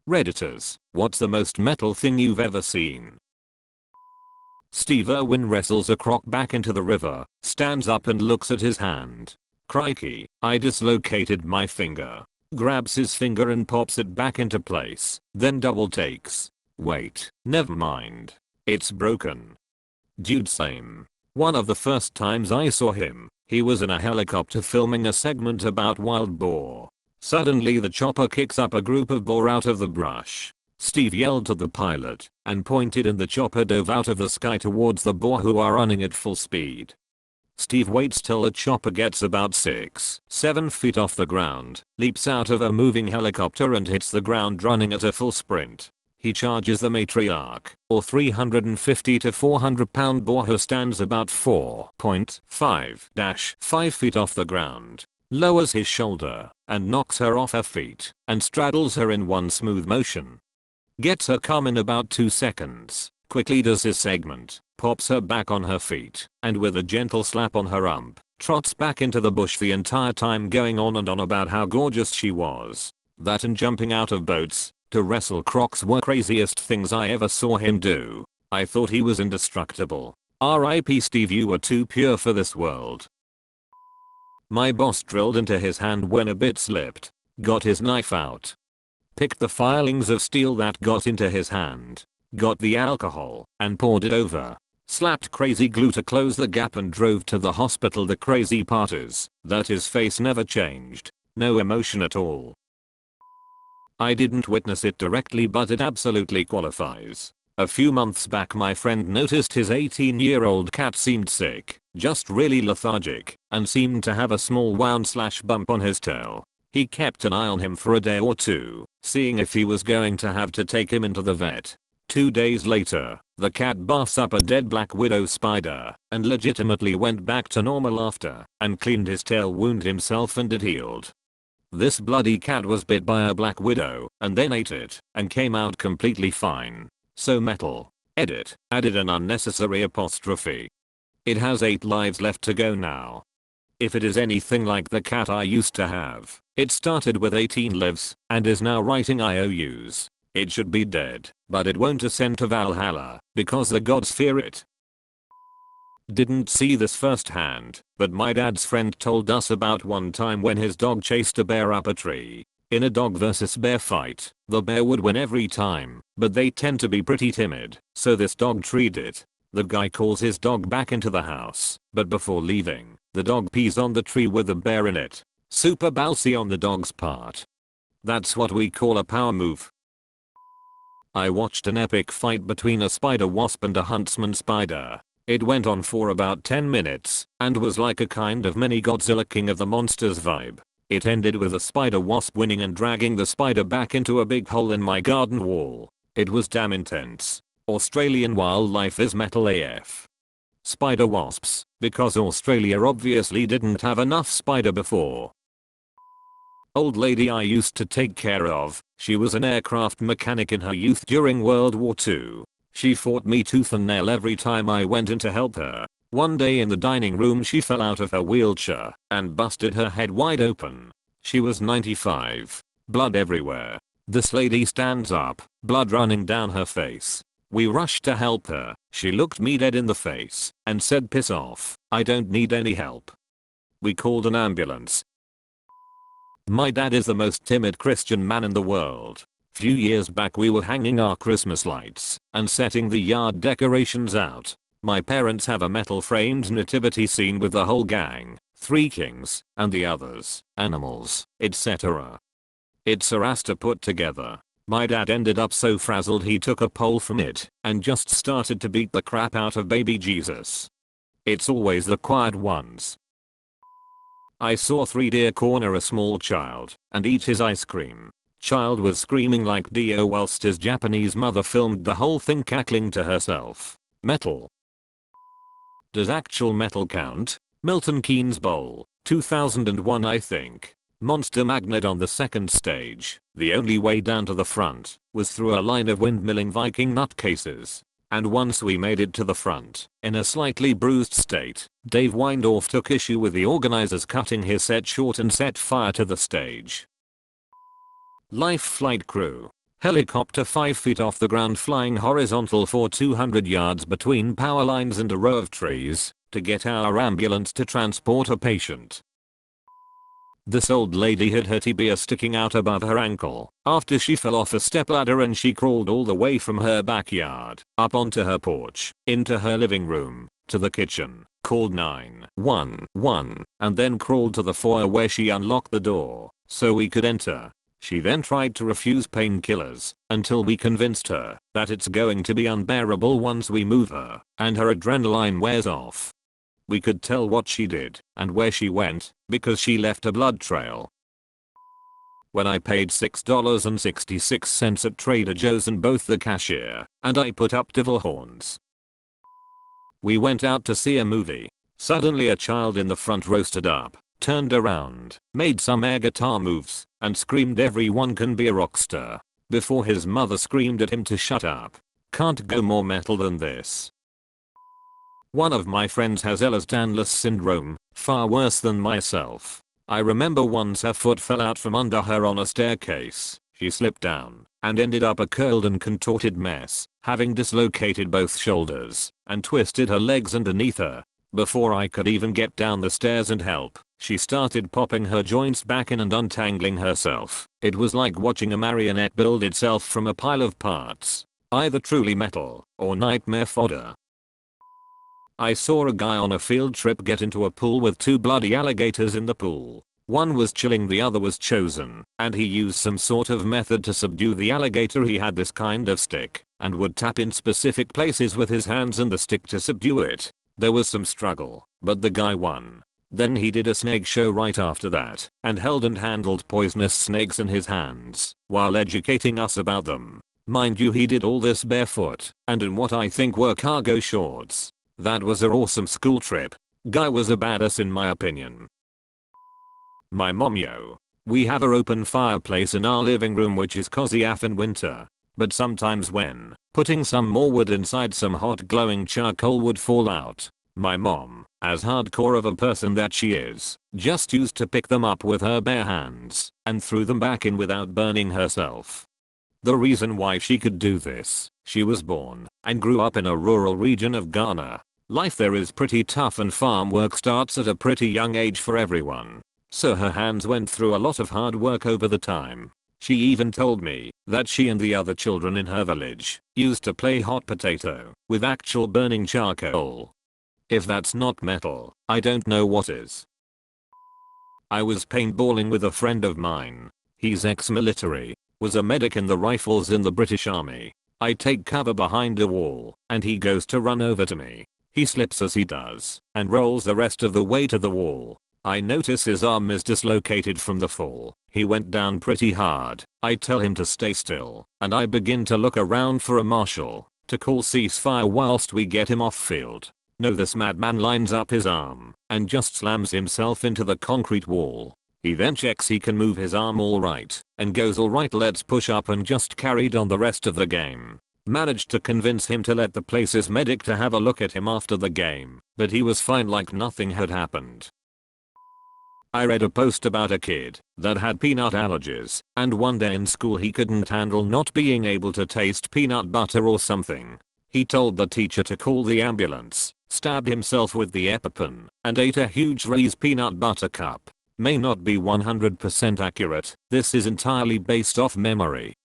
Redditors, what's the most metal thing you've ever seen? Steve Irwin wrestles a croc back into the river, stands up and looks at his hand. Crikey, I dislocated my finger. Grabs his finger and pops it back into place, then double takes. Wait, never mind. It's broken. Dude, same. One of the first times I saw him, he was in a helicopter filming a segment about wild boar. Suddenly the chopper kicks up a group of boar out of the brush. Steve yelled to the pilot and pointed, and the chopper dove out of the sky towards the boar, who are running at full speed. Steve waits till the chopper gets about 6-7 feet off the ground, leaps out of a moving helicopter and hits the ground running at a full sprint. He charges the matriarch, or 350 to 400 pound boar, who stands about 4.5-5 feet off the ground, lowers his shoulder and knocks her off her feet and straddles her in one smooth motion. Gets her calm in about 2 seconds, quickly does his segment, pops her back on her feet, and with a gentle slap on her rump, trots back into the bush, the entire time going on and on about how gorgeous she was. That and jumping out of boats to wrestle crocs were craziest things I ever saw him do. I thought he was indestructible. R.I.P. Steve, you were too pure for this world. My boss drilled into his hand when a bit slipped, got his knife out, picked the filings of steel that got into his hand, got the alcohol and poured it over, slapped crazy glue to close the gap and drove to the hospital. The crazy part is that his face never changed, no emotion at all. I didn't witness it directly, but it absolutely qualifies. A few months back my friend noticed his 18-year-old cat seemed sick, just really lethargic, and seemed to have a small wound/bump on his tail. He kept an eye on him for a day or two, seeing if he was going to have to take him into the vet. 2 days later, the cat barfs up a dead black widow spider and legitimately went back to normal after and cleaned his tail wound himself, and it healed. This bloody cat was bit by a black widow and then ate it and came out completely fine. So metal. Edit. Added an unnecessary apostrophe. It has 8 lives left to go now. If it is anything like the cat I used to have, it started with 18 lives and is now writing IOUs. It should be dead, but it won't ascend to Valhalla because the gods fear it. Didn't see this firsthand, but my dad's friend told us about one time when his dog chased a bear up a tree. In a dog versus bear fight, the bear would win every time, but they tend to be pretty timid, so this dog treed it. The guy calls his dog back into the house, but before leaving, the dog pees on the tree with the bear in it. Super ballsy on the dog's part. That's what we call a power move. I watched an epic fight between a spider wasp and a huntsman spider. It went on for about 10 minutes and was like a kind of mini Godzilla King of the Monsters vibe. It ended with a spider wasp winning and dragging the spider back into a big hole in my garden wall. It was damn intense. Australian wildlife is metal AF. Spider wasps, because Australia obviously didn't have enough spider before. Old lady I used to take care of, she was an aircraft mechanic in her youth during World War II. She fought me tooth and nail every time I went in to help her. One day in the dining room she fell out of her wheelchair and busted her head wide open. She was 95. Blood everywhere. This lady stands up, blood running down her face. We rushed to help her. She looked me dead in the face and said, "Piss off, I don't need any help." We called an ambulance. My dad is the most timid Christian man in the world. Few years back we were hanging our Christmas lights and setting the yard decorations out. My parents have a metal framed nativity scene with the whole gang, 3 kings, and the others, animals, etc. It's a ass to put together. My dad ended up so frazzled he took a pole from it and just started to beat the crap out of baby Jesus. It's always the quiet ones. I saw 3 deer corner a small child and eat his ice cream. Child was screaming like Dio whilst his Japanese mother filmed the whole thing cackling to herself. Metal. Does actual metal count? Milton Keynes Bowl, 2001 I think. Monster magnet on the 2nd stage. The only way down to the front was through a line of windmilling Viking nutcases. And once we made it to the front, in a slightly bruised state, Dave Weindorf took issue with the organizers cutting his set short and set fire to the stage. Life flight crew. Helicopter 5 feet off the ground flying horizontal for 200 yards between power lines and a row of trees to get our ambulance to transport a patient. This old lady had her tibia sticking out above her ankle after she fell off a stepladder, and she crawled all the way from her backyard up onto her porch, into her living room, to the kitchen, called 911, and then crawled to the foyer where she unlocked the door so we could enter. She then tried to refuse painkillers until we convinced her that it's going to be unbearable once we move her and her adrenaline wears off. We could tell what she did and where she went because she left a blood trail. When I paid $6.66 at Trader Joe's and both the cashier and I put up devil horns. We went out to see a movie. Suddenly a child in the front row stood up, turned around, made some air guitar moves, and screamed everyone can be a rock star, before his mother screamed at him to shut up. Can't go more metal than this. One of my friends has Ehlers-Danlos syndrome, far worse than myself. I remember once her foot fell out from under her on a staircase. She slipped down and ended up a curled and contorted mess, having dislocated both shoulders and twisted her legs underneath her. Before I could even get down the stairs and help, she started popping her joints back in and untangling herself. It was like watching a marionette build itself from a pile of parts. Either truly metal or nightmare fodder. I saw a guy on a field trip get into a pool with two bloody alligators in the pool. One was chilling, the other was chosen, and he used some sort of method to subdue the alligator. He had this kind of stick and would tap in specific places with his hands and the stick to subdue it. There was some struggle, but the guy won. Then he did a snake show right after that and held and handled poisonous snakes in his hands while educating us about them. Mind you, he did all this barefoot and in what I think were cargo shorts. That was an awesome school trip. Guy was a badass in my opinion. My mom, yo. We have an open fireplace in our living room which is cozy AF in winter. But sometimes when putting some more wood inside, some hot glowing charcoal would fall out. My mom, as hardcore of a person that she is, just used to pick them up with her bare hands and threw them back in without burning herself. The reason why she could do this, she was born and grew up in a rural region of Ghana. Life there is pretty tough and farm work starts at a pretty young age for everyone. So her hands went through a lot of hard work over the time. She even told me that she and the other children in her village used to play hot potato with actual burning charcoal. If that's not metal, I don't know what is. I was paintballing with a friend of mine. He's ex-military, was a medic in the rifles in the British Army. I take cover behind a wall and he goes to run over to me. He slips as he does and rolls the rest of the way to the wall. I notice his arm is dislocated from the fall. He went down pretty hard. I tell him to stay still and I begin to look around for a marshal to call ceasefire whilst we get him off field. No, this madman lines up his arm and just slams himself into the concrete wall. He then checks he can move his arm alright and goes, alright, let's push up, and just carried on the rest of the game. Managed to convince him to let the place's medic to have a look at him after the game, but he was fine like nothing had happened. I read a post about a kid that had peanut allergies and one day in school he couldn't handle not being able to taste peanut butter or something. He told the teacher to call the ambulance, stabbed himself with the EpiPen, and ate a huge Reese's peanut butter cup. May not be 100% accurate, this is entirely based off memory.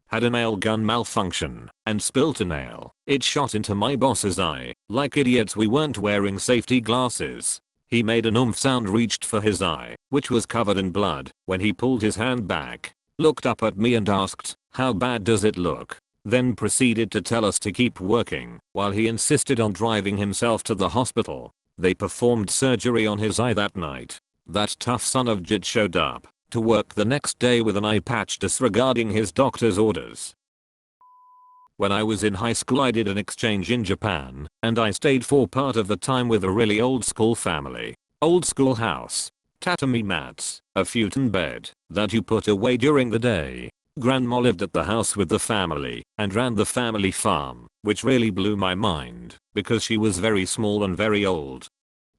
Had a nail gun malfunction and spilt a nail. It shot into my boss's eye. Like idiots, we weren't wearing safety glasses. He made an oomph sound, reached for his eye, which was covered in blood. When he pulled his hand back, looked up at me and asked, "How bad does it look?" Then proceeded to tell us to keep working while he insisted on driving himself to the hospital. They performed surgery on his eye that night. That tough son of Jit showed up to work the next day with an eye patch, disregarding his doctor's orders. When I was in high school I did an exchange in Japan, and I stayed for part of the time with a really old school family. Old school house, tatami mats, a futon bed that you put away during the day. Grandma lived at the house with the family and ran the family farm, which really blew my mind because she was very small and very old.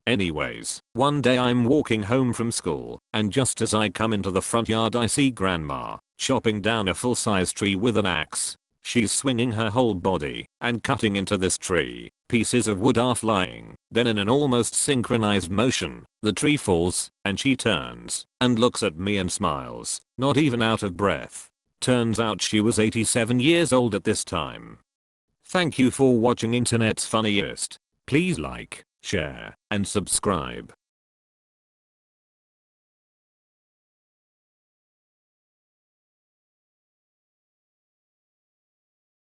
Anyways, one day I'm walking home from school, and just as I come into the front yard I see grandma chopping down a full-size tree with an axe. She's swinging her whole body and cutting into this tree. Pieces of wood are flying. Then in an almost synchronized motion, the tree falls, and she turns and looks at me and smiles, not even out of breath. Turns out she was 87 years old at this time. Thank you for watching Internet's Funniest. Please like, share, and subscribe.